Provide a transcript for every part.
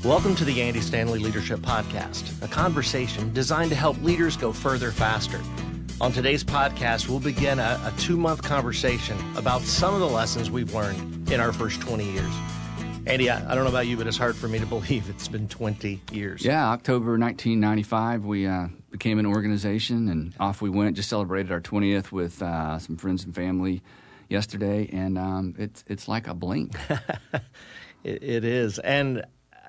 Welcome to the Andy Stanley Leadership Podcast, a conversation designed to help leaders go further faster. On today's podcast, we'll begin a 2-month conversation about some of the lessons we've learned in our first 20 years. Andy, I don't know about you, but it's hard for me to believe it's been 20 years. Yeah, October 1995, we became an organization, and off we went. Just celebrated our 20th with some friends and family yesterday, and it's like a blink. It is. And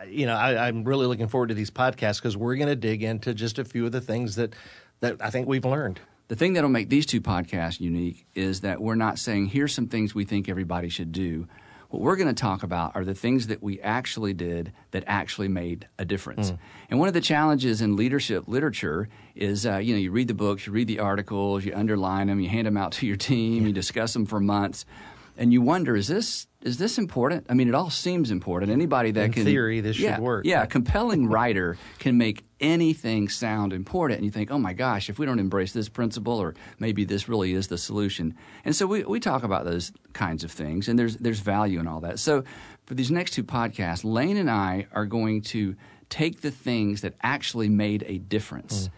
you know, I'm really looking forward to these podcasts because we're going to dig into just a few of the things that I think we've learned. The thing that'll make these two podcasts unique is that we're not saying, here's some things we think everybody should do. What we're going to talk about are the things that we actually did that actually made a difference. And one of the challenges in leadership literature is, you read the books, you read the articles, you underline them, you hand them out to your team, you discuss them for months, and you wonder, is this important? I mean, it all seems important. Anybody that in theory, this should work. Yeah, a compelling writer can make anything sound important. And you think, oh my gosh, if we don't embrace this principle, or maybe this really is the solution. And so we talk about those kinds of things, and there's value in all that. So for these next two podcasts, Lane and I are going to take the things that actually made a difference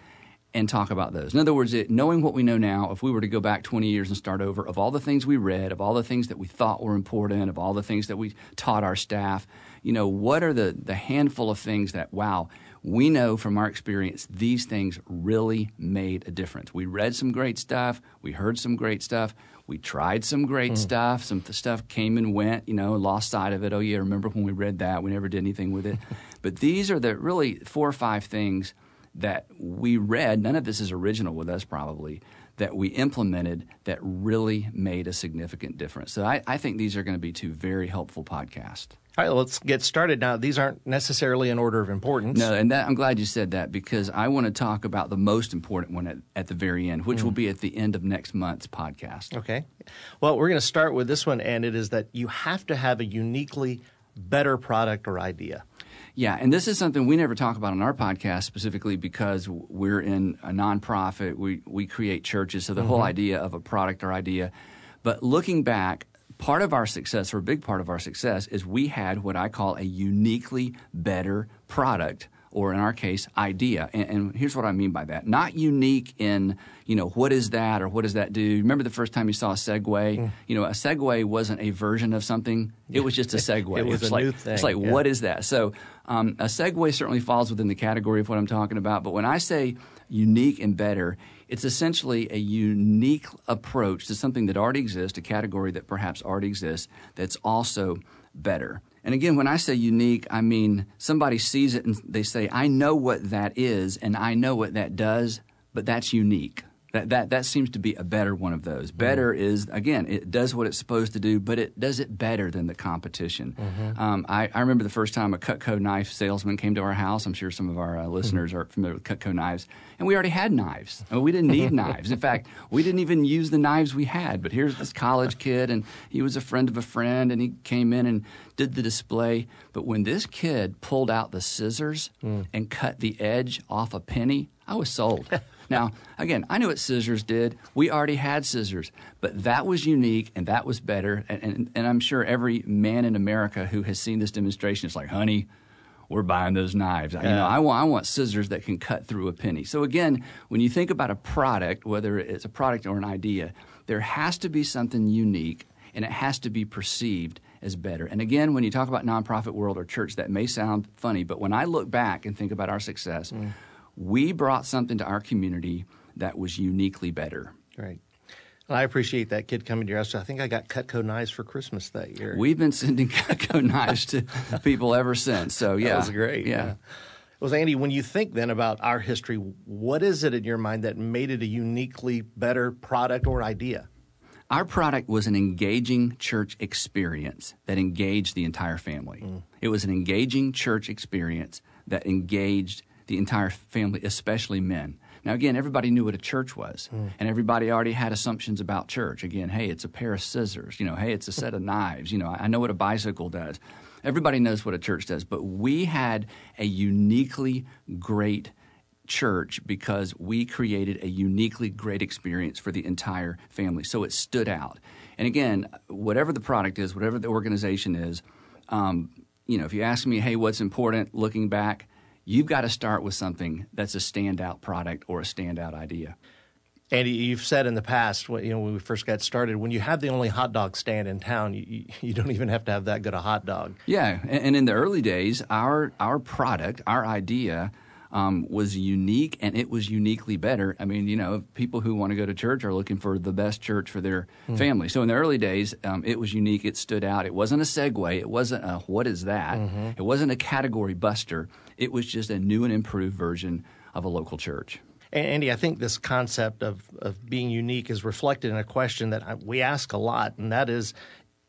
and talk about those. In other words, knowing what we know now, if we were to go back 20 years and start over, of all the things we read, of all the things that we thought were important, of all the things that we taught our staff, what are the handful of things that, wow, we know from our experience, these things really made a difference. We read some great stuff. We heard some great stuff. We tried some great stuff. Some stuff came and went, lost sight of it. Oh, yeah, remember when we read that? We never did anything with it. But these are the really 4 or 5 things that we read, none of this is original with us probably, that we implemented that really made a significant difference. So I think these are going to be 2 very helpful podcasts. All right, let's get started now. These aren't necessarily in order of importance. No, and I'm glad you said that, because I want to talk about the most important one at the very end, which will be at the end of next month's podcast. Okay. Well, we're going to start with this one, and it is that you have to have a uniquely better product or idea. Yeah, and this is something we never talk about on our podcast specifically because we're in a nonprofit. We create churches, so the whole idea of a product or idea. But looking back, part of our success, or a big part of our success, is we had what I call a uniquely better product, or in our case, idea. And here's what I mean by that. Not unique in, what is that or what does that do? Remember the first time you saw a Segway? A Segway wasn't a version of something. It was just a Segway. It was a new thing. It's like, what is that? So a Segway certainly falls within the category of what I'm talking about. But when I say unique and better, it's essentially a unique approach to something that already exists, a category that perhaps already exists, that's also better. And again, when I say unique, I mean somebody sees it and they say, I know what that is and I know what that does, but that's unique. That seems to be a better one of those. Better is, again, it does what it's supposed to do, but it does it better than the competition. I remember the first time a Cutco knife salesman came to our house. I'm sure some of our listeners are familiar with Cutco knives. And we already had knives. I mean, we didn't need knives. In fact, we didn't even use the knives we had. But here's this college kid, and he was a friend of a friend, and he came in and did the display. But when this kid pulled out the scissors and cut the edge off a penny, I was sold. Now, again, I knew what scissors did. We already had scissors, but that was unique and that was better. And I'm sure every man in America who has seen this demonstration is like, honey, we're buying those knives. Yeah. I want scissors that can cut through a penny. So again, when you think about a product, whether it's a product or an idea, there has to be something unique and it has to be perceived as better. And again, when you talk about nonprofit world or church, that may sound funny, but when I look back and think about our success, we brought something to our community that was uniquely better. Right. Well, I appreciate that kid coming to your house. I think I got Cutco knives for Christmas that year. We've been sending Cutco knives to people ever since. So, yeah. That was great. Yeah. Well, Andy, when you think then about our history, what is it in your mind that made it a uniquely better product or idea? Our product was an engaging church experience that engaged the entire family. It was an engaging church experience that engaged the entire family, especially men. Now, again, everybody knew what a church was, and everybody already had assumptions about church. Again, hey, it's a pair of scissors. Hey, it's a set of knives. I know what a bicycle does. Everybody knows what a church does, but we had a uniquely great church because we created a uniquely great experience for the entire family. So it stood out. And again, whatever the product is, whatever the organization is, if you ask me, hey, what's important looking back, you've got to start with something that's a standout product or a standout idea. Andy, you've said in the past, when we first got started, when you have the only hot dog stand in town, you don't even have to have that good a hot dog. Yeah, and in the early days, our product, our idea was unique, and it was uniquely better. I mean, people who want to go to church are looking for the best church for their family. So in the early days, it was unique. It stood out. It wasn't a segue. It wasn't a what is that? It wasn't a category buster. It was just a new and improved version of a local church. Andy, I think this concept of being unique is reflected in a question that we ask a lot, and that is,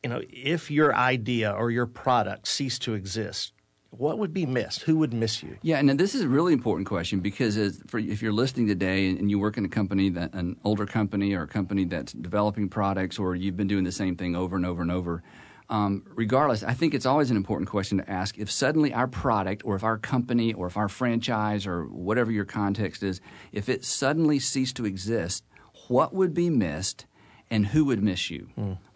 if your idea or your product ceased to exist, what would be missed? Who would miss you? Yeah, and this is a really important question because if you're listening today and you work in a company, an older company or a company that's developing products, or you've been doing the same thing over and over and over, regardless, I think it's always an important question to ask. If suddenly our product or if our company or if our franchise or whatever your context is, if it suddenly ceased to exist, what would be missed and who would miss you?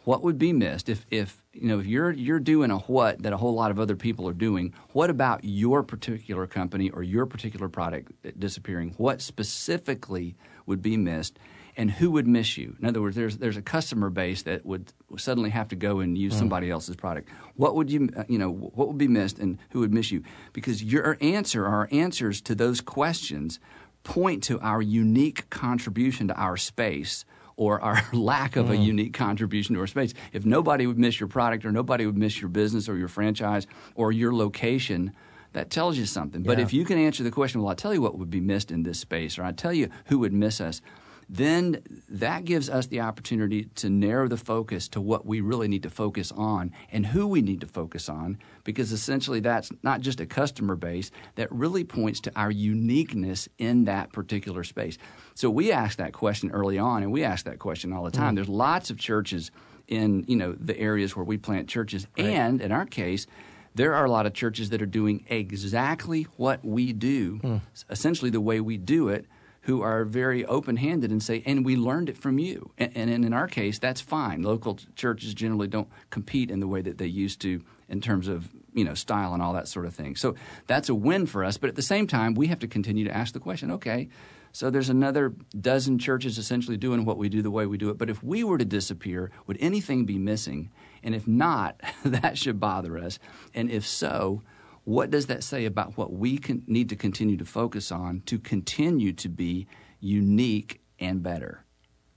What would be missed if you're doing a what that a whole lot of other people are doing? What about your particular company or your particular product disappearing? What specifically would be missed, and who would miss you? In other words, there's a customer base that would suddenly have to go and use somebody else's product. What would what would be missed, and who would miss you? Because our answers to those questions point to our unique contribution to our space, or our lack of a unique contribution to our space. If nobody would miss your product, or nobody would miss your business or your franchise or your location, that tells you something. But if you can answer the question, well, I'll tell you what would be missed in this space, or I'll tell you who would miss us, then that gives us the opportunity to narrow the focus to what we really need to focus on and who we need to focus on, because essentially that's not just a customer base, that really points to our uniqueness in that particular space. So we ask that question early on, and we ask that question all the time. There's lots of churches in the areas where we plant churches, and in our case, there are a lot of churches that are doing exactly what we do, essentially the way we do it, who are very open-handed and say, and we learned it from you. And in our case, that's fine. Local churches generally don't compete in the way that they used to in terms of, style and all that sort of thing. So that's a win for us. But at the same time, we have to continue to ask the question, okay, so there's another dozen churches essentially doing what we do the way we do it. But if we were to disappear, would anything be missing? And if not, that should bother us. And if so, what does that say about what we need to continue to focus on to continue to be unique and better?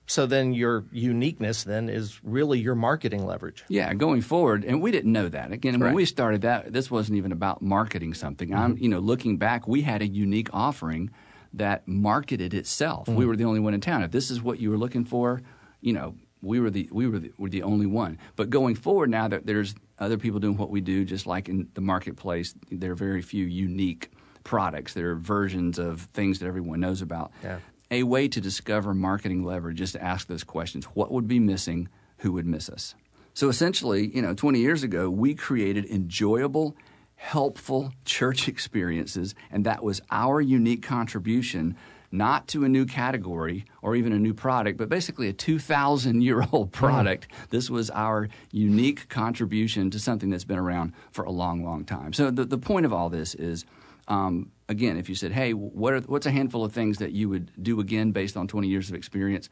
So then your uniqueness then is really your marketing leverage. Yeah, going forward, and we didn't know that. Again, when we started that, this wasn't even about marketing something. Looking back, we had a unique offering that marketed itself. We were the only one in town. If this is what you were looking for, we were the only one. But going forward now that there's other people doing what we do, just like in the marketplace, there are very few unique products. There are versions of things that everyone knows about. Yeah. A way to discover marketing leverage is to ask those questions. What would be missing? Who would miss us? So essentially, 20 years ago, we created enjoyable, helpful church experiences, and that was our unique contribution, not to a new category or even a new product, but basically a 2,000-year-old product. This was our unique contribution to something that's been around for a long, long time. So the point of all this is, again, if you said, hey, what's a handful of things that you would do again based on 20 years of experience,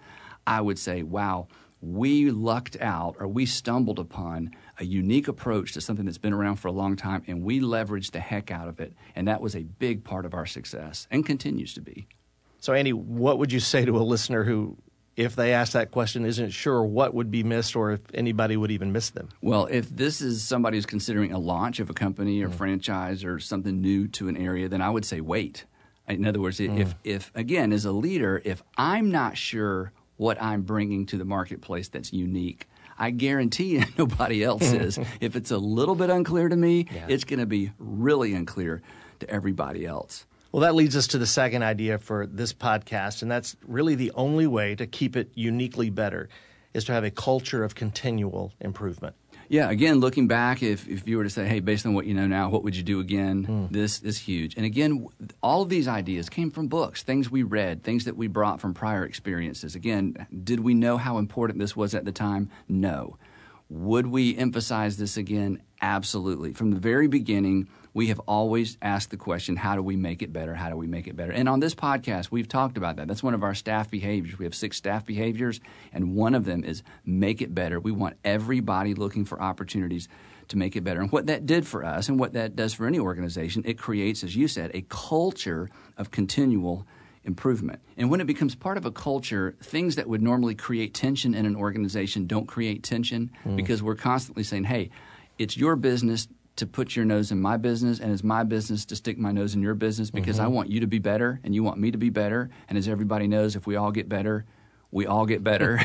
I would say, wow, we lucked out, or we stumbled upon a unique approach to something that's been around for a long time, and we leveraged the heck out of it. And that was a big part of our success and continues to be. So, Andy, what would you say to a listener who, if they ask that question, isn't sure what would be missed or if anybody would even miss them? Well, if this is somebody who's considering a launch of a company or franchise or something new to an area, then I would say wait. In other words, if again, as a leader, if I'm not sure what I'm bringing to the marketplace that's unique, I guarantee you nobody else is. If it's a little bit unclear to me, it's going to be really unclear to everybody else. Well, that leads us to the second idea for this podcast, and that's really the only way to keep it uniquely better is to have a culture of continual improvement. Yeah, again, looking back, if you were to say, hey, based on what you know now, what would you do again? This is huge. And again, all of these ideas came from books, things we read, things that we brought from prior experiences. Again, did we know how important this was at the time? No. Would we emphasize this again? Absolutely. From the very beginning, we have always asked the question, how do we make it better? How do we make it better? And on this podcast, we've talked about that. That's one of our staff behaviors. We have 6 staff behaviors, and one of them is make it better. We want everybody looking for opportunities to make it better. And what that did for us and what that does for any organization, it creates, as you said, a culture of continual improvement. And when it becomes part of a culture, things that would normally create tension in an organization don't create tension because we're constantly saying, hey, it's your business to put your nose in my business, and it's my business to stick my nose in your business because I want you to be better and you want me to be better. And as everybody knows, if we all get better, we all get better.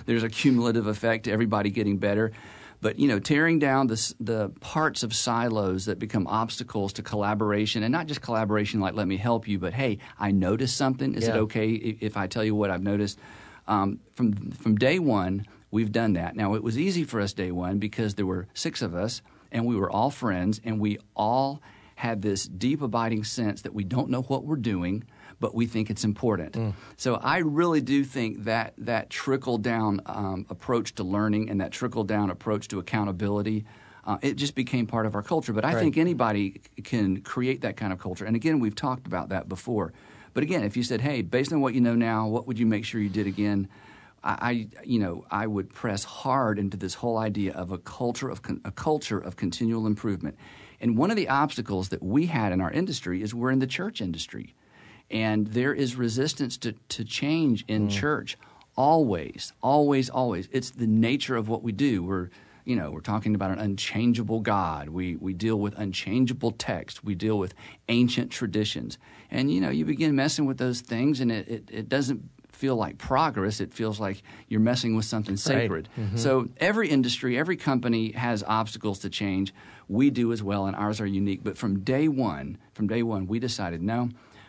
There's a cumulative effect to everybody getting better. But, tearing down the parts of silos that become obstacles to collaboration, and not just collaboration like let me help you, but hey, I noticed something. Is it okay if I tell you what I've noticed? From day one, we've done that. Now, it was easy for us day one because there were 6 of us, and we were all friends, and we all had this deep abiding sense that we don't know what we're doing, but we think it's important. So I really do think that trickle-down approach to learning and that trickle-down approach to accountability, it just became part of our culture. But I think anybody can create that kind of culture. And again, we've talked about that before. But again, if you said, hey, based on what you know now, what would you make sure you did again? I would press hard into this whole idea of a culture of continual improvement. And one of the obstacles that we had in our industry is we're in the church industry. And there is resistance to change in church. Always, always, always. It's the nature of what we do. We're talking about an unchangeable God. We deal with unchangeable text. We deal with ancient traditions. And, you begin messing with those things, and it doesn't feel like progress. It feels like you're messing with something sacred. So every industry, every company has obstacles to change. We do as well, and ours are unique. But from day one, we decided, no,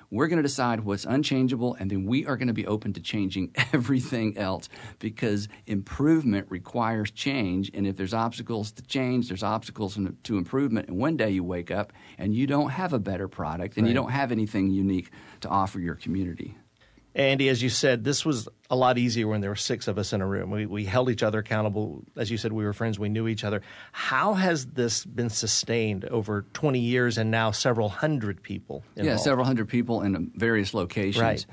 we're going to decide what's unchangeable, and then we are going to be open to changing everything else because improvement requires change. And if there's obstacles to change, there's obstacles to improvement. And one day you wake up and you don't have a better product and you don't have anything unique to offer your community. Andy, as you said, this was a lot easier when there were 6 of us in a room. We held each other accountable. As you said, we were friends. We knew each other. How has this been sustained over 20 years and now several hundred people involved? Yeah, several hundred people in various locations. Right.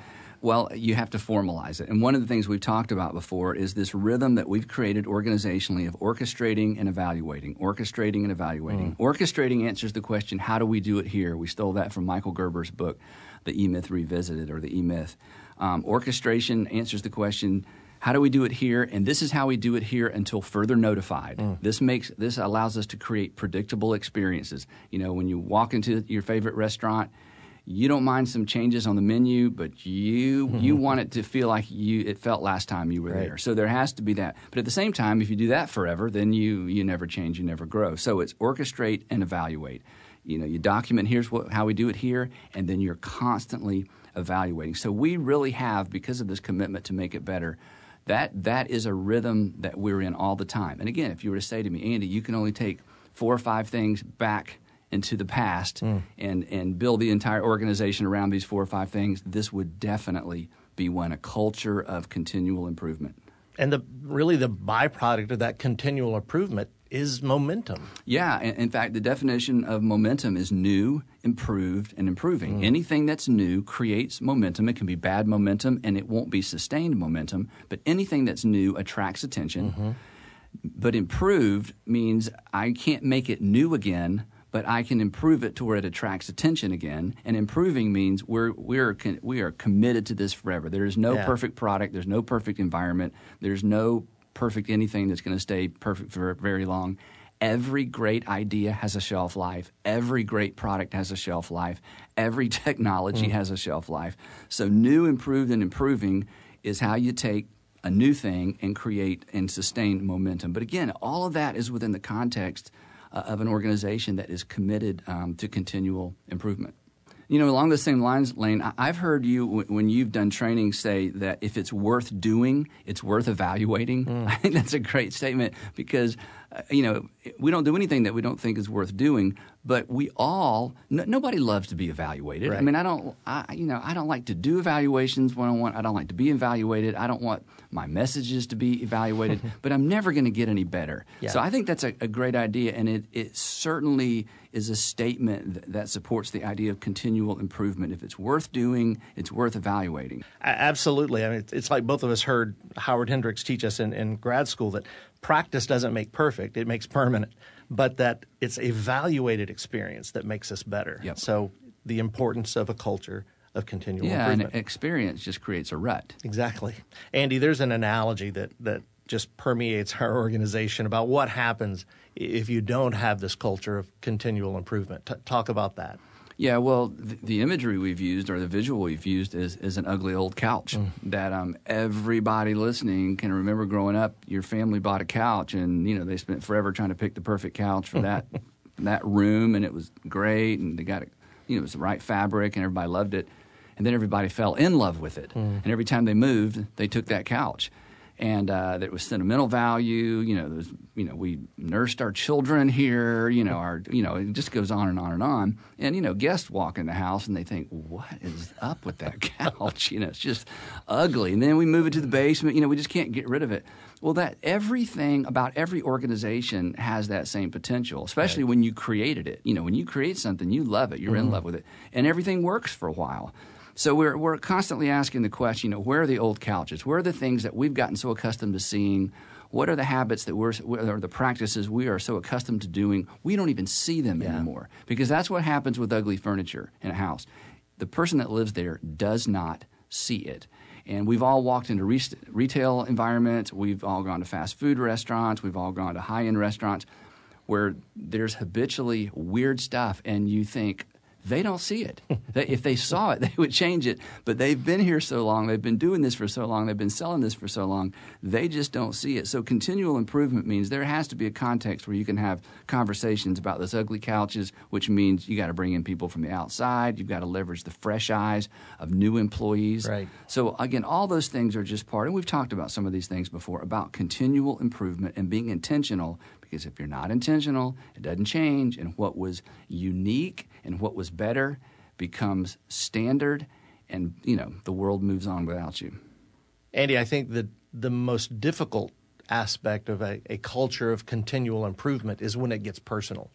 Well, you have to formalize it. And one of the things we've talked about before is this rhythm that we've created organizationally of orchestrating and evaluating, orchestrating and evaluating. Orchestrating answers the question, how do we do it here? We stole that from Michael Gerber's book, The E-Myth Revisited, or The E-Myth. Orchestration answers the question, how do we do it here? And this is how we do it here until further notified. This allows us to create predictable experiences. When you walk into your favorite restaurant, you don't mind some changes on the menu, but you want it to feel like it felt last time you were there. So there has to be that. But at the same time, if you do that forever, then you never change, you never grow. So it's orchestrate and evaluate. You document, here's how we do it here, and then you're constantly evaluating. So we really have, because of this commitment to make it better, that is a rhythm that we're in all the time. And again, if you were to say to me, Andy, you can only take 4 or 5 things back into the past and build the entire organization around these 4 or 5 things, this would definitely be one, a culture of continual improvement. And the byproduct of that continual improvement is momentum. Yeah. In fact, the definition of momentum is new, improved, and improving. Anything that's new creates momentum. It can be bad momentum, and it won't be sustained momentum. But anything that's new attracts attention. But improved means I can't make it new again, but I can improve it to where it attracts attention again. And improving means we are committed to this forever. There is no perfect product. There's no perfect environment. There's no perfect anything that's going to stay perfect for very long. Every great idea has a shelf life. Every great product has a shelf life. Every technology has a shelf life. So new, improved, and improving is how you take a new thing and create and sustain momentum. But again, all of that is within the context of an organization that is committed to continual improvement. Along the same lines, Lane, I've heard you, when you've done training, say that if it's worth doing, it's worth evaluating. I think that's a great statement because we don't do anything that we don't think is worth doing, but we all, nobody loves to be evaluated. Right. I mean, I don't like to do evaluations one-on-one. I don't like to be evaluated. I don't want my messages to be evaluated, but I'm never going to get any better. Yeah. So I think that's a great idea, and it certainly is a statement that supports the idea of continual improvement. If it's worth doing, it's worth evaluating. Absolutely. I mean, it's like both of us heard Howard Hendricks teach us in grad school that practice doesn't make perfect, it makes permanent, but that it's evaluated experience that makes us better. Yep. So the importance of a culture of continual improvement. And experience just creates a rut. Exactly. Andy, there's an analogy that just permeates our organization about what happens if you don't have this culture of continual improvement. Talk about that. Yeah, well, the imagery we've used, or the visual we've used, is an ugly old couch that everybody listening can remember growing up. Your family bought a couch, and they spent forever trying to pick the perfect couch for that room, and it was great, and they got it. It was the right fabric, and everybody loved it, and then everybody fell in love with it. And every time they moved, they took that couch. And there was sentimental value. There was, we nursed our children here. It just goes on and on and on. And guests walk in the house and they think, "What is up with that couch?" It's just ugly. And then we move it to the basement. We just can't get rid of it. Well, that everything about every organization has that same potential, especially when you created it. When you create something, you love it. You're in love with it, and everything works for a while. So we're constantly asking the question, where are the old couches? Where are the things that we've gotten so accustomed to seeing? What are the habits or the practices we are so accustomed to doing? We don't even see them anymore, because that's what happens with ugly furniture in a house. The person that lives there does not see it. And we've all walked into retail environments. We've all gone to fast food restaurants. We've all gone to high-end restaurants where there's habitually weird stuff, and you think, they don't see it. If they saw it, they would change it. But they've been here so long, they've been doing this for so long, they've been selling this for so long, they just don't see it. So continual improvement means there has to be a context where you can have conversations about those ugly couches, which means you got to bring in people from the outside. You've got to leverage the fresh eyes of new employees. Right. So again, all those things are just part, and we've talked about some of these things before, about continual improvement and being intentional. Because if you're not intentional, it doesn't change, and what was unique and what was better becomes standard, and the world moves on without you. Andy, I think that the most difficult aspect of a culture of continual improvement is when it gets personal.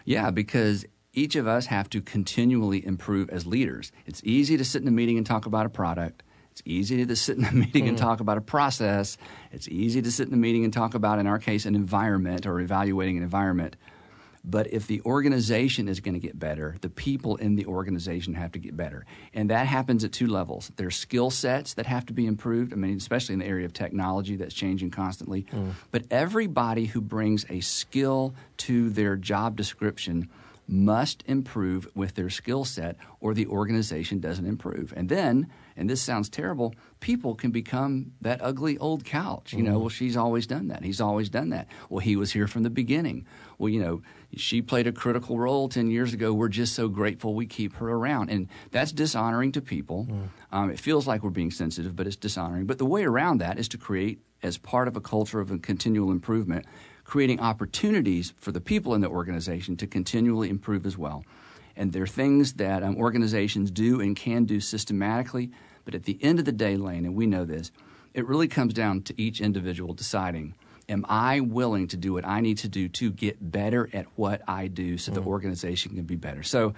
Yeah, because each of us have to continually improve as leaders. It's easy to sit in a meeting and talk about a product. It's easy to sit in a meeting and talk about a process. It's easy to sit in a meeting and talk about, in our case, an environment or evaluating an environment. But if the organization is going to get better, the people in the organization have to get better. And that happens at two levels. There's skill sets that have to be improved, especially in the area of technology that's changing constantly. But everybody who brings a skill to their job description must improve with their skill set, or the organization doesn't improve. And then, and this sounds terrible, people can become that ugly old couch. Well, she's always done that. He's always done that. Well, he was here from the beginning. Well, she played a critical role 10 years ago. We're just so grateful we keep her around. And that's dishonoring to people. It feels like we're being sensitive, but it's dishonoring. But the way around that is to create, as part of a culture of a continual improvement, creating opportunities for the people in the organization to continually improve as well. And there are things that organizations do and can do systematically, but at the end of the day, Lane, and we know this, it really comes down to each individual deciding, am I willing to do what I need to do to get better at what I do so the organization can be better? So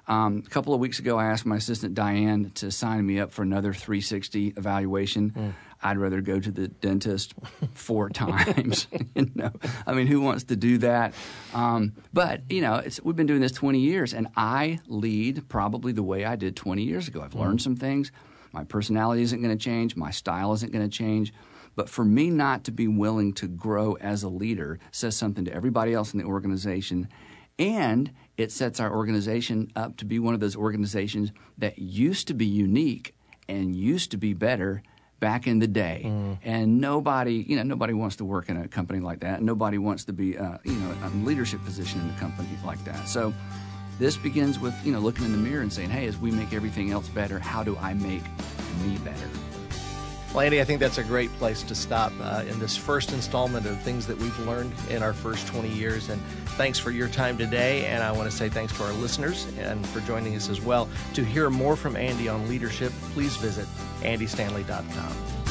a couple of weeks ago, I asked my assistant, Diane, to sign me up for another 360 evaluation. I'd rather go to the dentist 4 times. Who wants to do that? But we've been doing this 20 years, and I lead probably the way I did 20 years ago. I've learned some things. My personality isn't going to change. My style isn't going to change. But for me not to be willing to grow as a leader says something to everybody else in the organization, and it sets our organization up to be one of those organizations that used to be unique and used to be better back in the day. And nobody wants to work in a company like that. Nobody wants to be a leadership position in a company like that. So this begins with looking in the mirror and saying, hey, as we make everything else better, how do I make me better? Well, Andy, I think that's a great place to stop in this first installment of things that we've learned in our first 20 years. And thanks for your time today. And I want to say thanks to our listeners and for joining us as well. To hear more from Andy on leadership, please visit andystanley.com.